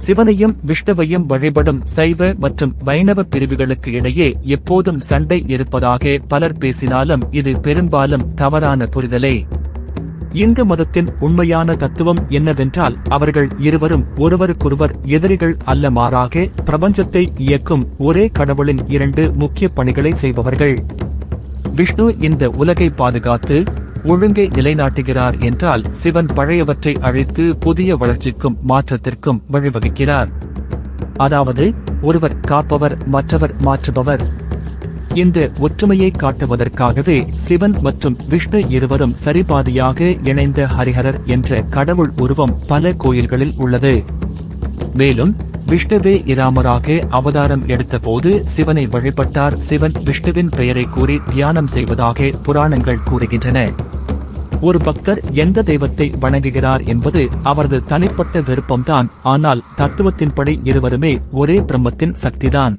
சிவனையும் விஷ்ணுவையும் வழிபடும் சைவ மற்றும் வைணவ பிரிவுகளுக்கு இடையே எப்போதும் சண்டை இருப்பதாக பலர் பேசினாலும் இது பெரும்பாலும் தவறான புரிதலே. இந்து மதத்தின் உண்மையான தத்துவம் என்னவென்றால் அவர்கள் இருவரும் ஒருவருக்கொருவர் எதிரிகள் அல்ல, மாறாக பிரபஞ்சத்தை இயக்கும் ஒரே கடவுளின் இரண்டு முக்கிய பணிகளை செய்பவர்கள். விஷ்ணு இந்த உலகை பாதுகாத்து ஒழுங்கை நிலைநாட்டுகிறார் என்றால் சிவன் பழையவற்றை அழித்து புதிய வளர்ச்சிக்கும் மாற்றத்திற்கும் வழிவகுக்கிறார். அதாவது ஒருவர் காப்பவர், மற்றவர் மாற்றுபவர். இந்த ஒற்றுமையை காட்டுவதற்காகவே சிவன் மற்றும் விஷ்ணு இருவரும் சரிபாதியாக இணைந்த ஹரிஹரர் என்ற கடவுள் உருவம் பல கோயில்களில் உள்ளது. மேலும் விஷ்ணுவே இராமராக அவதாரம் எடுத்தபோது சிவனை வழிபட்டார். சிவன் விஷ்ணுவின் பெயரை கூறி தியானம் செய்வதாக புராணங்கள் கூறுகின்றன. ஒரு பக்தர் எந்த தெய்வத்தை வணங்குகிறார் என்பது அவரது தனிப்பட்ட விருப்பம்தான். ஆனால் தத்துவத்தின்படி இருவருமே ஒரே பிரம்மத்தின் சக்திதான்.